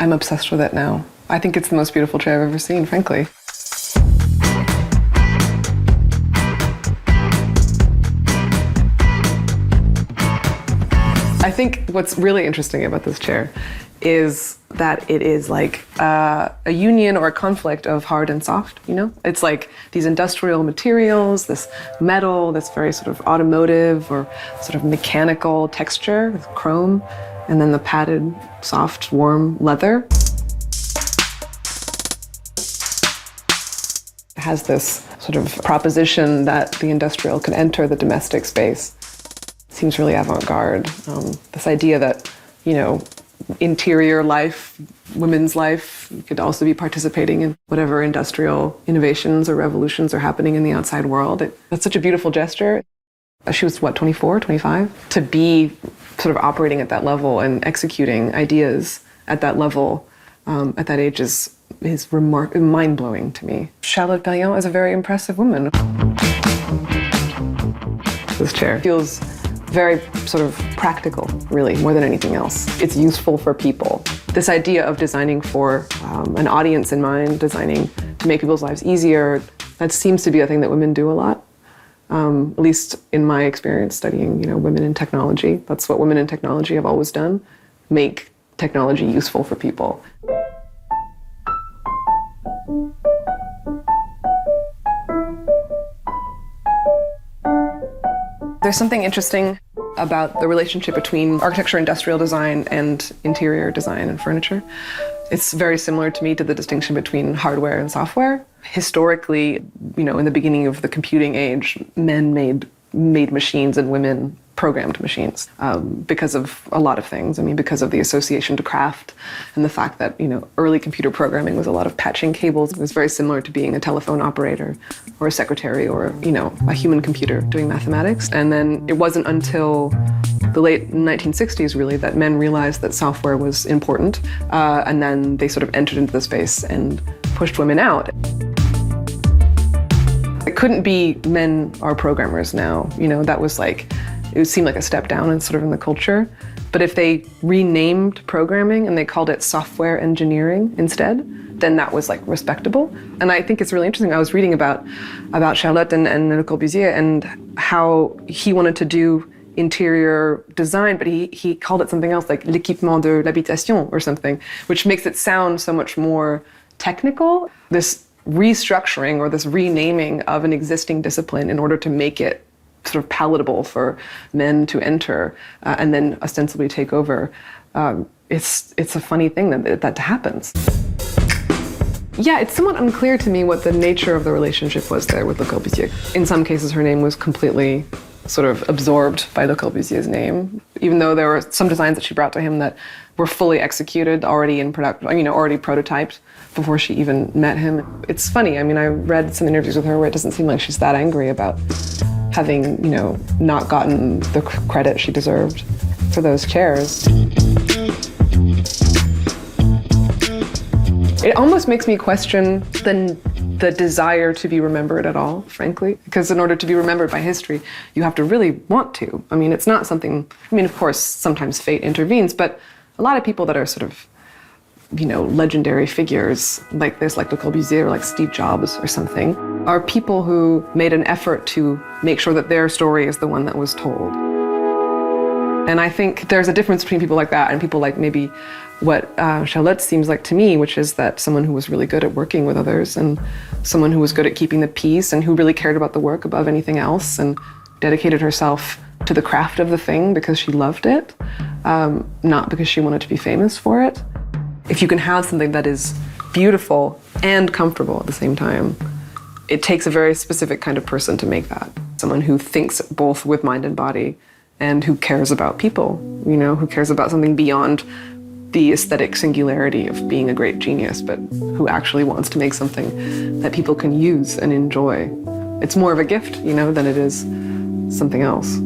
I'm obsessed with it now. I think it's the most beautiful chair I've ever seen, frankly. I think what's really interesting about this chair is that it is like a union or a conflict of hard and soft, you know? It's like these industrial materials, this metal, this very sort of automotive or sort of mechanical texture with chrome, and then the padded, soft, warm leather. It has this sort of proposition that the industrial can enter the domestic space. Seems really avant-garde. This idea that, you know, interior life, women's life, could also be participating in whatever industrial innovations or revolutions are happening in the outside world. That's such a beautiful gesture. She was, what, 24, 25? To be sort of operating at that level and executing ideas at that level at that age is mind-blowing to me. Charlotte Perriand is a very impressive woman. This chair feels very sort of practical, really, more than anything else. It's useful for people. This idea of designing for an audience in mind, designing to make people's lives easier, that seems to be a thing that women do a lot. At least in my experience studying, you know, women in technology. That's what women in technology have always done, make technology useful for people. There's something interesting about the relationship between architecture, industrial design, and interior design and furniture. It's very similar to me to the distinction between hardware and software. Historically, you know, in the beginning of the computing age, men made machines and women programmed machines because of a lot of things. I mean, because of the association to craft and the fact that, you know, early computer programming was a lot of patching cables. It was very similar to being a telephone operator or a secretary or, you know, a human computer doing mathematics. And then it wasn't until the late 1960s, really, that men realized that software was important. And then they sort of entered into the space and pushed women out. It couldn't be men are programmers now. You know, that was like, it would seem like a step down in sort of in the culture. But if they renamed programming and they called it software engineering instead, then that was like respectable. And I think it's really interesting. I was reading about Charlotte and Le Corbusier and how he wanted to do interior design, but he called it something else, like l'équipement de l'habitation or something, which makes it sound so much more technical. This restructuring or this renaming of an existing discipline in order to make it sort of palatable for men to enter and then ostensibly take over. It's a funny thing that happens. Yeah, it's somewhat unclear to me what the nature of the relationship was there with Le Corbusier. In some cases, her name was completely sort of absorbed by Le Corbusier's name, even though there were some designs that she brought to him that were fully executed, already in production, you know, already prototyped before she even met him. It's funny, I mean, I read some interviews with her where it doesn't seem like she's that angry about having, you know, not gotten the credit she deserved for those chairs. It almost makes me question the desire to be remembered at all, frankly, because in order to be remembered by history, you have to really want to. I mean, it's not something, I mean, of course, sometimes fate intervenes, but a lot of people that are sort of, you know, legendary figures like this, like Le Corbusier or like Steve Jobs or something, are people who made an effort to make sure that their story is the one that was told. And I think there's a difference between people like that and people like maybe what Charlotte seems like to me, which is that someone who was really good at working with others and someone who was good at keeping the peace and who really cared about the work above anything else and dedicated herself to the craft of the thing because she loved it, not because she wanted to be famous for it. If you can have something that is beautiful and comfortable at the same time, it takes a very specific kind of person to make that. Someone who thinks both with mind and body and who cares about people, you know, who cares about something beyond the aesthetic singularity of being a great genius, but who actually wants to make something that people can use and enjoy. It's more of a gift, you know, than it is something else.